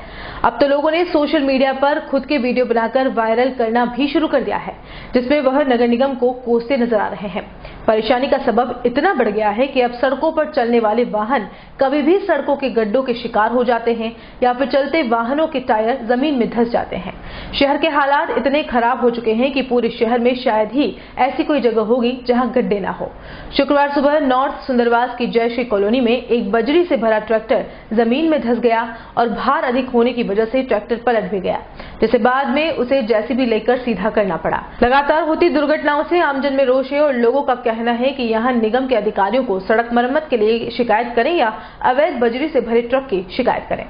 अब तो लोगों ने सोशल मीडिया पर खुद के वीडियो बनाकर वायरल करना भी शुरू कर दिया है, जिसमें वह नगर निगम को कोसते नजर आ रहे हैं। परेशानी का सबब इतना बढ़ गया है कि अब सड़कों पर चलने वाले वाहन कभी भी सड़कों के गड्ढों के शिकार हो जाते हैं या फिर चलते वाहनों के टायर जमीन में धंस जाते हैं। शहर के हालात इतने खराब हो चुके हैं कि पूरे शहर में शायद ही ऐसी कोई जगह होगी जहां गड्ढे ना हो। शुक्रवार सुबह नॉर्थ सुंदरवास की जयश्री कॉलोनी में एक बजरी से भरा ट्रैक्टर जमीन में धंस गया और भार अधिक होने की वजह से ट्रैक्टर पलट भी गया, जिसे बाद में उसे जेसीबी लेकर सीधा करना पड़ा। लगातार होती दुर्घटनाओं से आमजन में रोष है और लोगों का कहना है कि यहां निगम के अधिकारियों को सड़क मरम्मत के लिए शिकायत करें या अवैध बजरी से भरे ट्रक की शिकायत करें।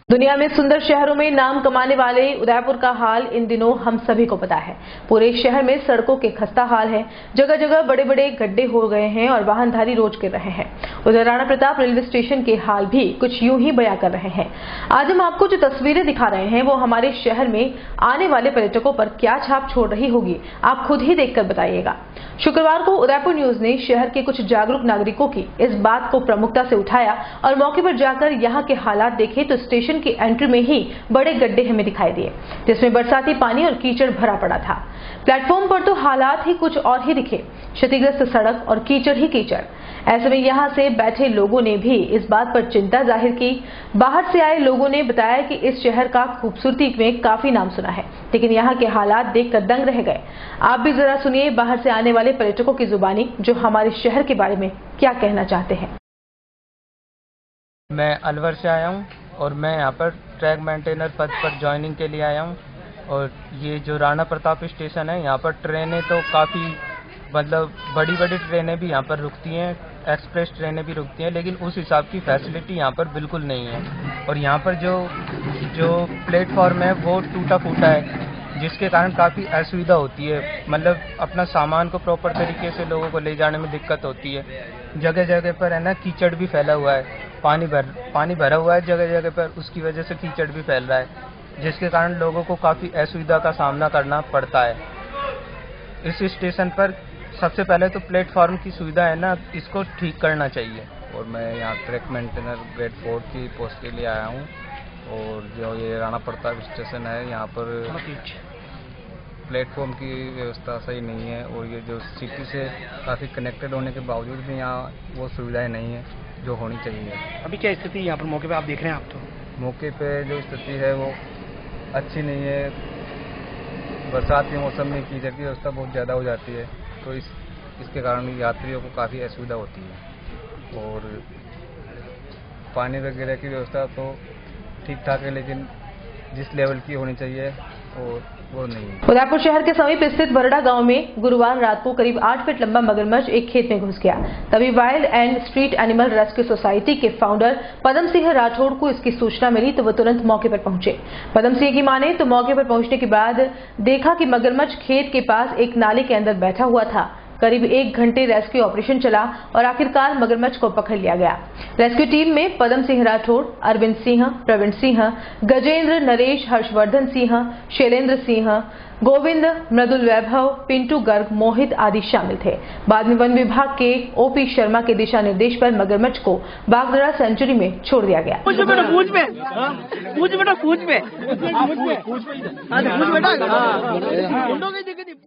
दुनिया में सुंदर शहरों में नाम कमाने वाले उदयपुर का हाल इन दिनों हम सभी को पता है। पूरे शहर में सड़कों के खस्ता हाल है, जगह जगह बड़े बड़े गड्ढे हो गए हैं और वाहनधारी रोज गिर रहे हैं। उधर राणा प्रताप रेलवे स्टेशन के हाल भी कुछ यूं ही बयां कर रहे हैं। आज हम आपको जो तस्वीरें दिखा रहे हैं वो हमारे शहर में आने वाले पर्यटकों पर क्या छाप छोड़ रही होगी, आप खुद ही देखकर बताइएगा। शुक्रवार को उदयपुर न्यूज ने शहर के कुछ जागरूक नागरिकों की इस बात को प्रमुखता से उठाया और मौके पर जाकर यहाँ के हालात देखे तो स्टेशन की एंट्री में ही बड़े गड्ढे हमें दिखाई दिए, जिसमें बरसाती पानी और कीचड़ भरा पड़ा था। प्लेटफॉर्म पर तो हालात ही कुछ और ही दिखे, क्षतिग्रस्त सड़क और कीचड़ ही कीचड़। ऐसे में यहां से बैठे लोगों ने भी इस बात पर चिंता जाहिर की। बाहर से आए लोगों ने बताया कि इस शहर का खूबसूरती में काफी नाम सुना है, लेकिन यहाँ के हालात देखकर दंग रह गए। आप भी जरा सुनिए बाहर से आने वाले पर्यटकों की जुबानी, जो हमारे शहर के बारे में क्या कहना चाहते हैं। मैं अलवर से आया हूँ और मैं यहाँ पर ट्रैक मेंटेनर पद पर ज्वाइनिंग के लिए आया हूँ। और ये जो राणा प्रताप स्टेशन है, यहाँ पर ट्रेनें तो काफ़ी मतलब बड़ी बड़ी ट्रेनें भी यहाँ पर रुकती हैं, एक्सप्रेस ट्रेनें भी रुकती हैं, लेकिन उस हिसाब की फैसिलिटी यहाँ पर बिल्कुल नहीं है। और यहाँ पर जो प्लेटफॉर्म है वो टूटा फूटा है, जिसके कारण काफ़ी असुविधा होती है। मतलब अपना सामान को प्रॉपर तरीके से लोगों को ले जाने में दिक्कत होती है। जगह जगह पर है ना कीचड़ भी फैला हुआ है, पानी भरा हुआ है जगह जगह पर, उसकी वजह से कीचड़ भी फैल रहा है, जिसके कारण लोगों को काफ़ी असुविधा का सामना करना पड़ता है। इस स्टेशन पर सबसे पहले तो प्लेटफॉर्म की सुविधा है ना, इसको ठीक करना चाहिए। और मैं यहाँ ट्रैक मेंटेनर ग्रेड 4 की पोस्ट के लिए आया हूँ। और जो ये राणा प्रताप स्टेशन है, यहाँ पर प्लेटफॉर्म की व्यवस्था सही नहीं है और ये जो सिटी से काफ़ी कनेक्टेड होने के बावजूद भी यहाँ वो सुविधाएं नहीं है जो होनी चाहिए। अभी क्या स्थिति यहाँ पर मौके पे आप देख रहे हैं? आप तो मौके पे जो स्थिति है वो अच्छी नहीं है। बरसात के मौसम में कीचड़ की व्यवस्था बहुत ज़्यादा हो जाती है, तो इसके कारण यात्रियों को काफ़ी असुविधा होती है। और पानी वगैरह की व्यवस्था तो ठीक ठाक है, लेकिन जिस लेवल की होनी चाहिए वो नहीं है। उदयपुर शहर के समीप स्थित बरड़ा गांव में गुरुवार रात को करीब 8 फीट लंबा मगरमच्छ एक खेत में घुस गया। तभी wild and street animal rescue society के फाउंडर पदम सिंह राठौड़ को इसकी सूचना मिली तो वो तुरंत मौके पर पहुंचे। पदम सिंह की माने तो मौके पर पहुंचने के बाद देखा कि मगरमच्छ खेत के पास एक नाले के अंदर बैठा हुआ था। करीब 1 घंटे रेस्क्यू ऑपरेशन चला और आखिरकार मगरमच्छ को पकड़ लिया गया। रेस्क्यू टीम में पदम सिंह राठौड़, अरविंद सिंह, प्रवीण सिंह, गजेंद्र, नरेश, हर्षवर्धन सिंह, शैलेंद्र सिंह, गोविंद, मृदुल वैभव, पिंटू गर्ग, मोहित आदि शामिल थे। बाद में वन विभाग के ओपी शर्मा के दिशा निर्देश पर मगरमच्छ को बागदड़ा सेंचुरी में छोड़ दिया गया।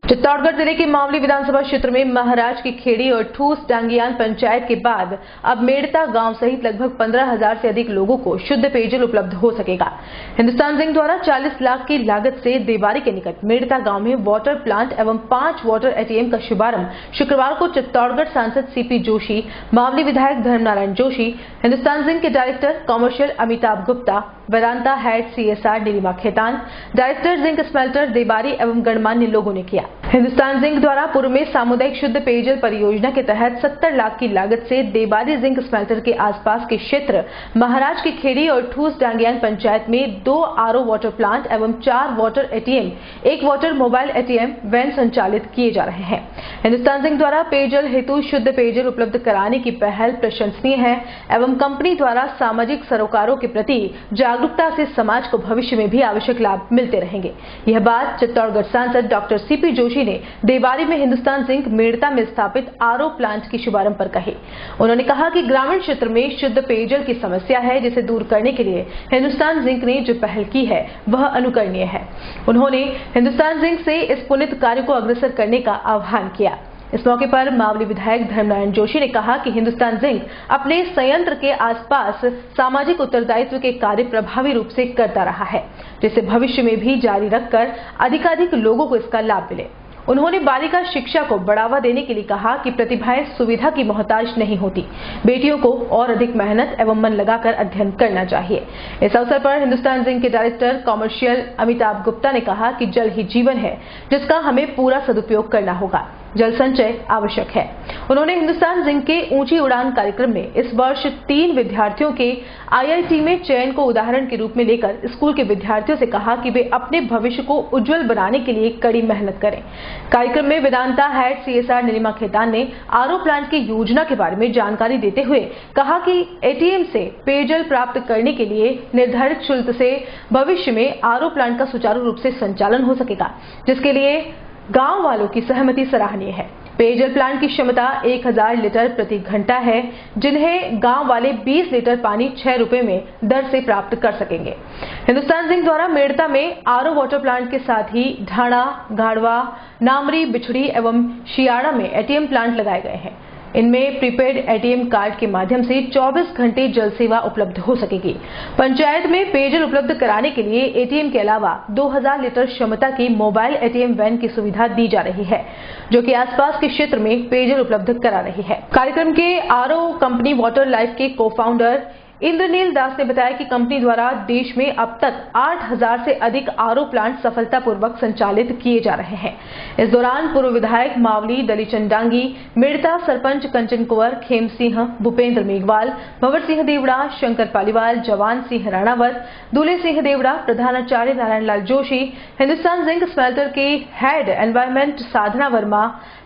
चित्तौड़गढ़ जिले के मावली विधानसभा क्षेत्र में महाराज की खेड़ी और ठूस डांगियान पंचायत के बाद अब मेड़ता गांव सहित लगभग 15,000 से अधिक लोगों को शुद्ध पेयजल उपलब्ध हो सकेगा। हिंदुस्तान जिंक द्वारा 40 लाख की लागत से देवारी के निकट मेड़ता गांव में वाटर प्लांट एवं 5 वाटर एटीएम का शुभारंभ शुक्रवार को चित्तौड़गढ़ सांसद सीपी जोशी, मावली विधायक धर्मनारायण जोशी, हिंदुस्तान जिंक के director commercial Amitabh Gupta, Vedanta head CSR Neelima Khetan, director zinc smelter Debari एवं गणमान्य लोगों ने किया। हिंदुस्तान जिंक द्वारा पूर्व में सामुदायिक शुद्ध पेयजल परियोजना के तहत 70 लाख की लागत से देबारी जिंक स्मेल्टर के आसपास के क्षेत्र महाराज की खेड़ी और ठूस डांगियान पंचायत में 2 आरओ वाटर प्लांट एवं 4 water ATM, 1 water mobile ATM van संचालित किए जा रहे हैं। हिंदुस्तान जिंक द्वारा पेयजल हेतु शुद्ध पेयजल उपलब्ध कराने की पहल प्रशंसनीय है एवं कंपनी द्वारा सामाजिक सरोकारों के प्रति जागरूकता से समाज को भविष्य में भी आवश्यक लाभ मिलते रहेंगे। यह बात चित्तौड़गढ़ सांसद डॉक्टर सीपी जोशी ने देवारी में हिंदुस्तान जिंक मेड़ता में स्थापित आरओ प्लांट की शुभारंभ पर कही। उन्होंने कहा कि ग्रामीण क्षेत्र में शुद्ध पेयजल की समस्या है, जिसे दूर करने के लिए हिंदुस्तान जिंक ने जो पहल की है वह अनुकरणीय है। उन्होंने हिंदुस्तान जिंक से इस पुनीत कार्य को अग्रसर करने का आह्वान किया। इस मौके पर मावली विधायक धर्मनारायण जोशी ने कहा कि हिंदुस्तान जिंक अपने संयंत्र के आसपास सामाजिक उत्तरदायित्व के कार्य प्रभावी रूप से करता रहा है, जिसे भविष्य में भी जारी रखकर अधिकाधिक लोगों को इसका लाभ मिले। उन्होंने बालिका शिक्षा को बढ़ावा देने के लिए कहा कि प्रतिभाएं सुविधा की मोहताज नहीं होती, बेटियों को और अधिक मेहनत एवं मन लगाकर अध्ययन करना चाहिए। इस अवसर पर हिंदुस्तान जिंक के डायरेक्टर कॉमर्शियल अमिताभ गुप्ता ने कहा कि जल ही जीवन है, जिसका हमें पूरा सदुपयोग करना होगा। जल संचय आवश्यक है। उन्होंने हिंदुस्तान जिंक के ऊंची उड़ान कार्यक्रम में इस वर्ष 3 विद्यार्थियों के आईआईटी में चयन को उदाहरण के रूप में लेकर स्कूल के विद्यार्थियों से कहा कि वे अपने भविष्य को उज्जवल बनाने के लिए कड़ी मेहनत करें। कार्यक्रम में वेदांता हेड सीएसआर नीलिमा खेतान ने आरओ प्लांट की योजना के बारे में जानकारी देते हुए कहा कि एटीएम से पेयजल प्राप्त करने के लिए निर्धारित शुल्क से भविष्य में आरओ प्लांट का सुचारू रूप से संचालन हो सकेगा, जिसके लिए गांव वालों की सहमति सराहनीय है। पेयजल प्लांट की क्षमता 1000 लीटर प्रति घंटा है, जिन्हें गांव वाले 20 लीटर पानी 6 रुपए में दर से प्राप्त कर सकेंगे। हिंदुस्तान जिंक द्वारा मेड़ता में आरओ वाटर प्लांट के साथ ही ढाणा, गाड़वा, नामरी, बिछड़ी एवं शियाड़ा में एटीएम प्लांट लगाए गए हैं। इनमें प्रीपेड एटीएम कार्ड के माध्यम से 24 घंटे जल सेवा उपलब्ध हो सकेगी। पंचायत में पेयजल उपलब्ध कराने के लिए एटीएम के अलावा 2000 लीटर क्षमता की मोबाइल एटीएम वैन की सुविधा दी जा रही है, जो कि आसपास के क्षेत्र में पेयजल उपलब्ध करा रही है। कार्यक्रम के आरओ कंपनी वाटर लाइफ के को फाउंडर इंद्रनील दास ने बताया कि कंपनी द्वारा देश में अब तक 8000 से अधिक आरओ प्लांट सफलतापूर्वक संचालित किए जा रहे हैं। इस दौरान पूर्व विधायक मावली दलीचंद डांगी, मेड़ता सरपंच कंचन कुंवर, खेम सिंह, भूपेंद्र मेघवाल, भंवर सिंह देवड़ा, शंकर पालीवाल, जवान सिंह राणावत, दूल्हे सिंह देवड़ा, प्रधानाचार्य नारायण लाल जोशी, हिंदुस्तान जिंक स्मेल्टर के head environment Sadhana Verma,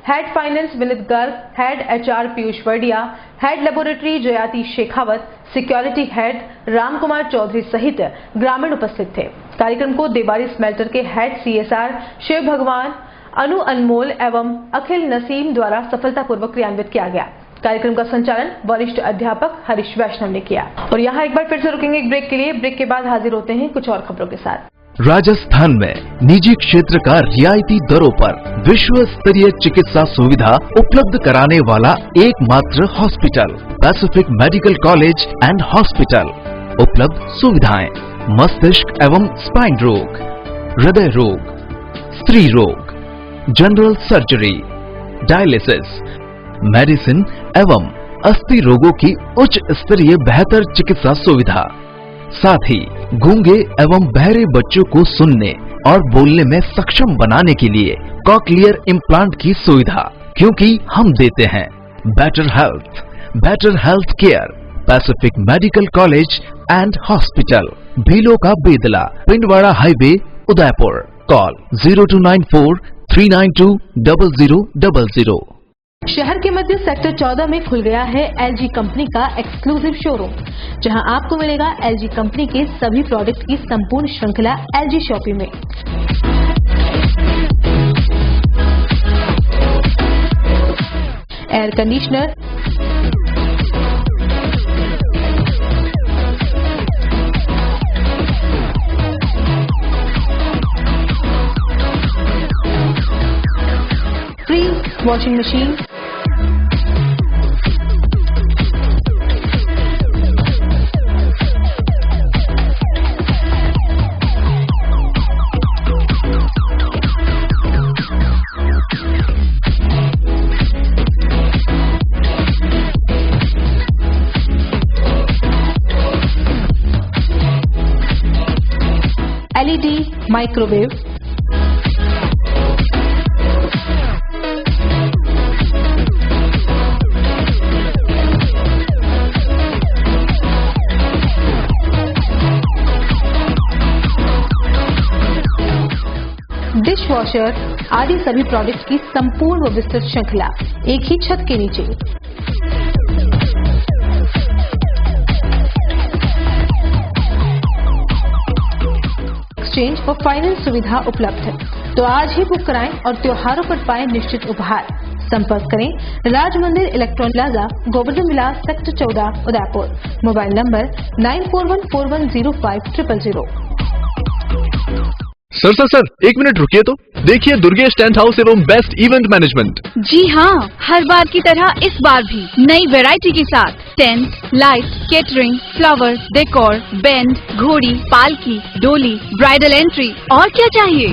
head finance Vineet Garg, head HR Piyush Vardiya, head laboratory Jayati Shekhawat, security head Ramkumar Chaudhary सहित ग्रामीण उपस्थित थे। कार्यक्रम को देवारी स्मेल्टर के हेड सीएसआर शिव भगवान, अनु अनमोल एवं अखिल नसीम द्वारा सफलतापूर्वक क्रियान्वित किया गया। कार्यक्रम का संचालन वरिष्ठ अध्यापक हरीश वैष्णव ने किया। और यहाँ एक बार फिर से रुकेंगे एक ब्रेक के लिए। ब्रेक के बाद हाजिर होते हैं कुछ और खबरों के साथ। राजस्थान में निजी क्षेत्र का रियायती दरों पर विश्व स्तरीय चिकित्सा सुविधा उपलब्ध कराने वाला एकमात्र hospital Pacific medical college and hospital. उपलब्ध सुविधाएं मस्तिष्क एवं स्पाइन रोग, हृदय रोग, स्त्री रोग, जनरल सर्जरी, डायलिसिस, मेडिसिन एवं अस्थि रोगों की उच्च स्तरीय बेहतर चिकित्सा सुविधा, साथ ही गूंगे एवं बहरे बच्चों को सुनने और बोलने में सक्षम बनाने के लिए कॉक्लियर इम्प्लांट की सुविधा, क्योंकि हम देते हैं better health care. Pacific medical college and hospital, Bhilon ka Bedla, Pindwara highway, Udaipur. Call 0294392000। शहर के मध्य सेक्टर 14 में खुल गया है LG कंपनी का एक्सक्लूसिव शोरूम, जहां आपको मिलेगा LG कंपनी के सभी प्रोडक्ट की संपूर्ण श्रृंखला LG शॉपी में। Air conditioner, fridge washing machine, LED microwave, dish washer आदि सभी प्रोडक्ट्स की संपूर्ण व विस्तृत श्रृंखला एक ही छत के नीचे। एक्सचेंज और फाइनेंस सुविधा उपलब्ध है, तो आज ही बुक कराएं और त्योहारों पर पाएं निश्चित उपहार। संपर्क करें Raj Mandir electronic plaza, Govardhan Vilas, sector 14, Udaipur. Mobile number 9414105000। Sir, एक मिनट रुकिए तो। देखिए दुर्गेश टेंट हाउस एवं बेस्ट इवेंट मैनेजमेंट। जी हाँ, हर बार की तरह इस बार भी नई वैरायटी के साथ tent, light, catering, flower, decor, band, घोड़ी, पालकी, डोली, ब्राइडल एंट्री, और क्या चाहिए।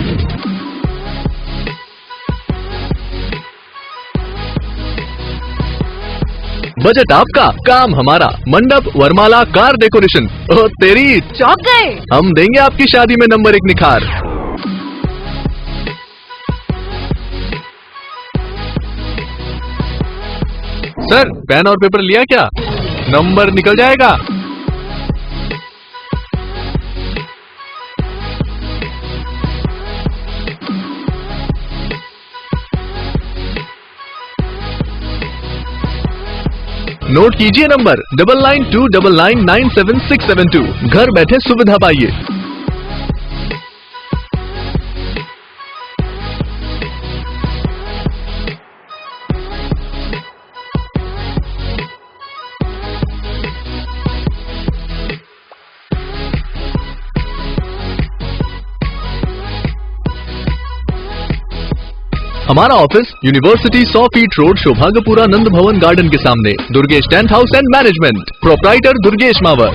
बजट आपका, काम हमारा। मंडप, वरमाला, कार डेकोरेशन। ओह तेरी, चौंक गए। हम देंगे आपकी शादी में नंबर 1 निखार। सर, पेन और पेपर लिया क्या? नंबर निकल जाएगा। नोट कीजिए नंबर 9929999672। घर बैठे सुविधा पाइए। हमारा ऑफिस यूनिवर्सिटी 100 फीट रोड, सौभाग्यपुरा नंद भवन गार्डन के सामने। Durgesh tent house and management, proprietor Durgesh Mawar.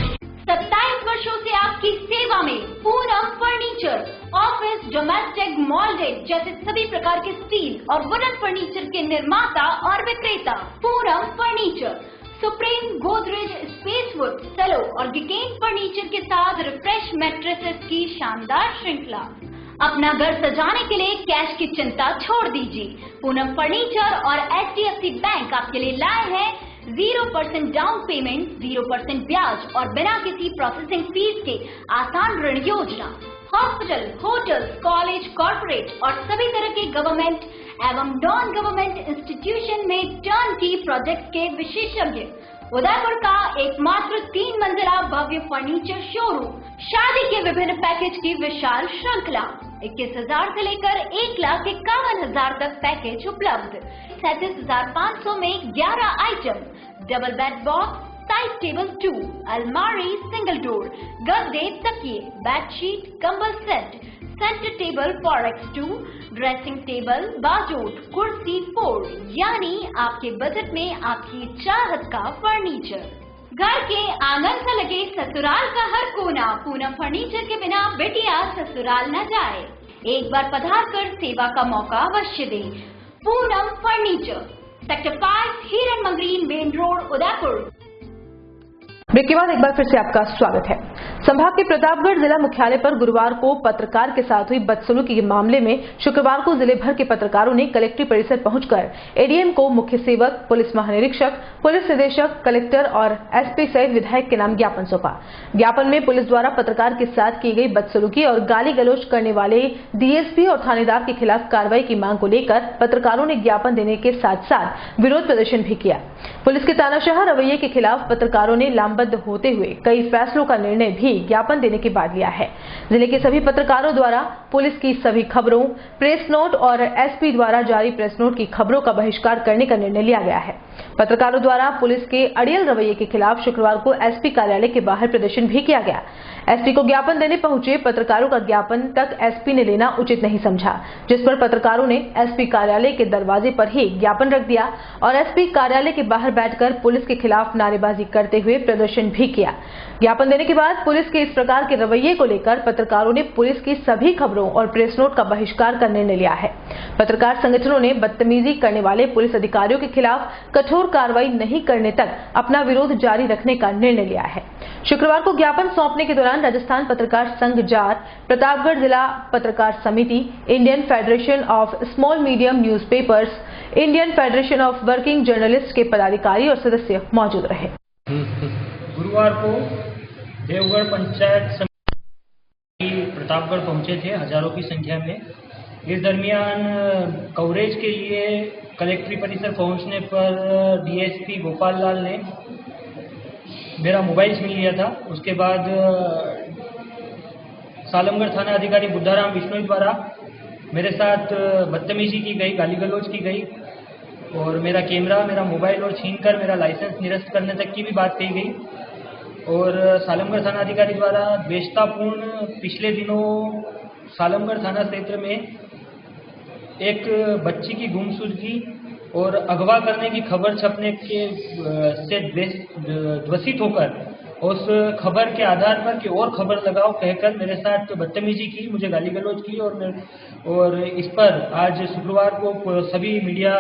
27 वर्षों से आपकी सेवा में पूनम फर्नीचर, ऑफिस, डोमेस्टिक, मॉल्डेड जैसे सभी प्रकार के स्टील और वुडन फर्नीचर के निर्माता और विक्रेता। Poonam furniture, Supreme, Godrej, Spacewood, Cello और गिकेन फर्नीचर के साथ रिफ्रेश मैट्रेसेस की शानदार श्रृंखला। अपना घर सजाने के लिए कैश की चिंता छोड़ दीजिए। पूनम फर्नीचर और HDFC बैंक आपके लिए लाए हैं 0% डाउन पेमेंट, 0% ब्याज और बिना किसी प्रोसेसिंग फीस के आसान ऋण योजना। हॉस्पिटल, होटल, कॉलेज, कॉर्पोरेट और सभी तरह के गवर्नमेंट एवं नॉन गवर्नमेंट इंस्टीट्यूशन में टर्नकी प्रोजेक्ट के विशेषज्ञ। उदयपुर का एकमात्र 3 मंजिला भव्य फर्नीचर शोरूम। शादी के विभिन्न पैकेज की विशाल श्रृंखला। 21,000 से लेकर 1,51,000 तक पैकेज उपलब्ध। 37,500 में 11 item, double bed box, side table 2, अलमारी, सिंगल डोर, गद्दे, तकिए, बेडशीट, कंबल set, centre table 4x2, dressing table, बाजोट, कुर्सी 4, यानी आपके बजट में आपकी चाहत का फर्नीचर। घर के आंगन से लगे ससुराल का हर कोना। पूनम फर्नीचर के बिना बेटिया ससुराल न जाए। एक बार पधार कर सेवा का मौका अवश्य दें। Poonam furniture, sector 5, Hiran Magri, main road, Udaipur. Break के बाद एक बार फिर से आपका स्वागत है। संभाग के प्रतापगढ़ जिला मुख्यालय पर गुरुवार को पत्रकार के साथ हुई बदसलूकी के मामले में शुक्रवार को जिले भर के पत्रकारों ने कलेक्ट्री परिसर पहुंचकर एडीएम को मुख्य सेवक, पुलिस महानिरीक्षक, पुलिस निदेशक, कलेक्टर और एसपी सहित विधायक के नाम ज्ञापन सौंपा। ज्ञापन में पुलिस द्वारा पत्रकार के साथ की गई बदसलूकी और गाली गलौज करने वाले डीएसपी और थानेदार के खिलाफ कार्रवाई की मांग को लेकर पत्रकारों ने ज्ञापन देने के साथ साथ विरोध प्रदर्शन भी किया। पुलिस के तानाशाह रवैये के खिलाफ पत्रकारों ने लामबंद होते हुए कई फैसलों का निर्णय भी ज्ञापन देने के बाद लिया है। जिले के सभी पत्रकारों द्वारा पुलिस की सभी खबरों, प्रेस नोट और एसपी द्वारा जारी प्रेस नोट की खबरों का बहिष्कार करने का निर्णय लिया गया है। पत्रकारों द्वारा पुलिस के अड़ियल रवैये के खिलाफ शुक्रवार को एसपी कार्यालय के बाहर प्रदर्शन भी किया गया। एसपी को ज्ञापन देने पहुंचे पत्रकारों का ज्ञापन तक एसपी ने लेना उचित नहीं समझा, जिस पर पत्रकारों ने एसपी कार्यालय के दरवाजे पर ही ज्ञापन रख दिया और एसपी कार्यालय के बाहर बैठकर पुलिस के खिलाफ नारेबाजी करते हुए प्रदर्शन भी किया। ज्ञापन देने के बाद पुलिस के इस प्रकार के रवैये को लेकर पत्रकारों ने पुलिस की सभी खबरों और प्रेस नोट का बहिष्कार का निर्णय लिया है। पत्रकार संगठनों ने बदतमीजी करने वाले पुलिस अधिकारियों के खिलाफ कठोर कार्रवाई नहीं करने तक अपना विरोध जारी रखने का निर्णय लिया है। शुक्रवार को ज्ञापन सौंपने के दौरान राजस्थान पत्रकार संघ जार, प्रतापगढ़ जिला पत्रकार समिति, Indian federation of small medium newspapers, Indian federation of working journalist के पदाधिकारी और सदस्य मौजूद रहे। गुरुवार को देवगढ़ पंचायत समिति प्रतापगढ़ पहुंचे थे हजारों की संख्या में। इस दरमियान कवरेज के लिए कलेक्ट्री परिसर पहुंचने पर डीएसपी गोपाल लाल ने मेरा मोबाइल छीन लिया था। उसके बाद सालमगढ़ थाना अधिकारी बुद्धाराम बिश्नोई द्वारा मेरे साथ बदतमीजी की गई, गाली गलौज की गई और मेरा कैमरा, मेरा मोबाइल और छीनकर मेरा लाइसेंस निरस्त करने तक की भी बात कही गई। और सालमगढ़ थाना अधिकारी द्वारा द्वेषतापूर्ण पिछले दिनों सालमगढ़ थाना क्षेत्र में एक बच्ची की गुमशुदगी और अगवा करने की खबर छपने के से द्वेषित होकर उस खबर के आधार पर कि और खबर लगाओ कहकर मेरे साथ बदतमीजी की, मुझे गाली गलौज की और इस पर आज शुक्रवार को सभी मीडिया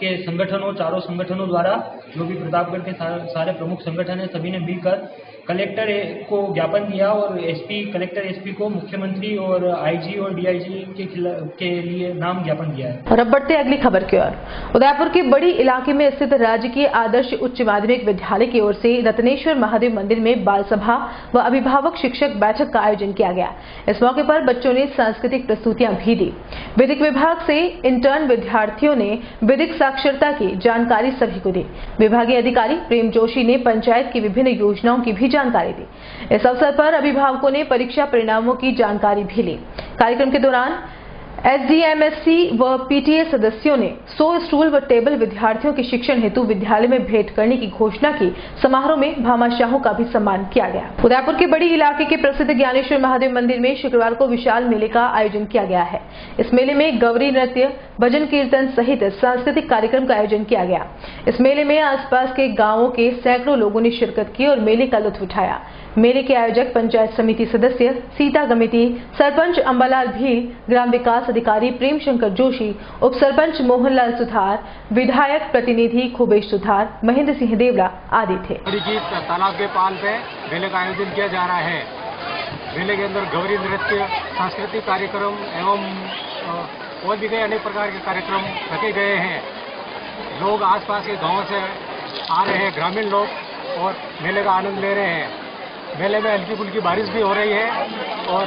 के संगठनों, चारों संगठनों द्वारा, जो भी प्रतापगढ़ के सारे प्रमुख संगठन है, सभी ने मिलकर कलेक्टर को ज्ञापन दिया और कलेक्टर एसपी को मुख्यमंत्री और आईजी और डीआईजी के लिए नाम ज्ञापन दिया है। और अब बढ़ते अगली खबर की ओर। उदयपुर के बड़ी इलाके में स्थित राजकीय आदर्श उच्च माध्यमिक विद्यालय की ओर से रत्नेश्वर महादेव मंदिर में बाल सभा व अभिभावक शिक्षक बैठक का आयोजन किया गया। इस मौके पर बच्चों ने सांस्कृतिक प्रस्तुतियां भी दी। विधिक विभाग से इंटर्न विद्यार्थियों ने विधिक साक्षरता की जानकारी सभी को दी। विभागीय अधिकारी प्रेम जोशी ने पंचायत की विभिन्न योजनाओं की भी जानकारी दी। इस अवसर पर अभिभावकों ने परीक्षा परिणामों की जानकारी भी ली। कार्यक्रम के दौरान एसडीएमएससी व पीटीए सदस्यों ने 100 स्टूल व टेबल विद्यार्थियों के शिक्षण हेतु विद्यालय में भेंट करने की घोषणा की। समारोह में भामाशाहों का भी सम्मान किया गया। उदयपुर के बड़ी इलाके के प्रसिद्ध ज्ञानेश्वर महादेव मंदिर में शुक्रवार को विशाल मेले का आयोजन किया गया है। इस मेले में गौरी नृत्य, भजन कीर्तन सहित सांस्कृतिक कार्यक्रम का आयोजन किया गया। इस मेले में आसपास के गांवों के सैकड़ों लोगों ने शिरकत की और मेले का लुत्फ उठाया। मेले के आयोजक पंचायत समिति सदस्य सीता गमिती, सरपंच अंबालाल भील, ग्राम विकास अधिकारी प्रेम शंकर जोशी, उप सरपंच मोहनलाल सुथार, विधायक प्रतिनिधि खुबेश सुथार, महेंद्र सिंह देवड़ा आदि थे। तालाब के पाल पे मेले का आयोजन किया जा रहा है। मेले के अंदर गौरी नृत्य, सांस्कृतिक कार्यक्रम एवं और भी कई अनेक प्रकार के कार्यक्रम रखे गए हैं। लोग आसपास के गांवों से आ रहे हैं, ग्रामीण लोग, और मेले का आनंद ले रहे हैं। मेले में हल्की फुल्की बारिश भी हो रही है और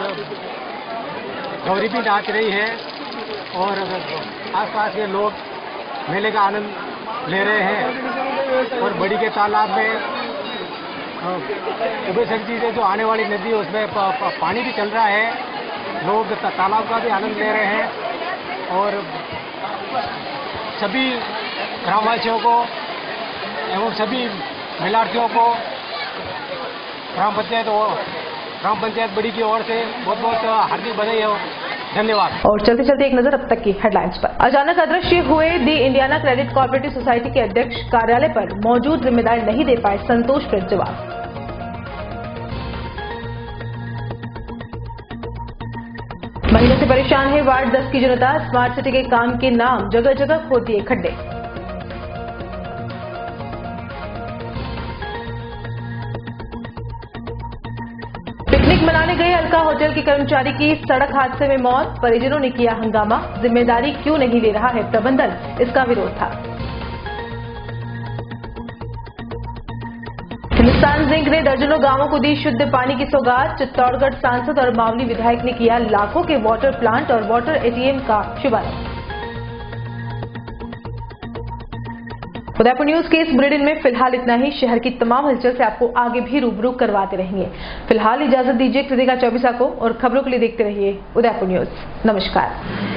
गौरी भी नाच रही है और आसपास के लोग मेले का आनंद ले रहे हैं। और बड़ी के तालाब में उबेसर से जो आने वाली नदी है उसमें पानी भी चल रहा है। लोग तालाब का भी आनंद ले रहे हैं और सभी ग्रामवासियों को एवं सभी मेलार्थियों को ग्राम पंचायत बड़ी की ओर से बहुत बहुत हार्दिक बधाई हो। धन्यवाद। और चलते चलते एक नजर अब तक की हेडलाइंस पर। अचानक अदृश्य हुए दी इंडियाना क्रेडिट कोऑपरेटिव सोसाइटी के अध्यक्ष कार्यालय पर मौजूद जिम्मेदार नहीं दे पाए, संतोषप्रद जवाब। महीनों से परेशान है वार्ड 10 की जनता। स्मार्ट सिटी के काम के नाम जगह जगह खोद दिए खड्डे। पिकनिक मनाने गए अलका होटल के कर्मचारी की सड़क हादसे में मौत। परिजनों ने किया हंगामा। जिम्मेदारी क्यों नहीं ले रहा है प्रबंधन, इसका विरोध था। हिंदुस्तान जिंक ने दर्जनों गांवों को दी शुद्ध पानी की सौगात। चित्तौड़गढ़ सांसद और मावली विधायक ने किया लाखों के वाटर प्लांट और वाटर एटीएम का शुभारंभ। उदयपुर न्यूज के इस बुलेटिन में फिलहाल इतना ही। शहर की तमाम हलचल से आपको आगे भी रूबरू करवाते रहेंगे। फिलहाल इजाजत दीजिए कृतिका चौबीसा को और खबरों के लिए देखते रहिए उदयपुर न्यूज। नमस्कार।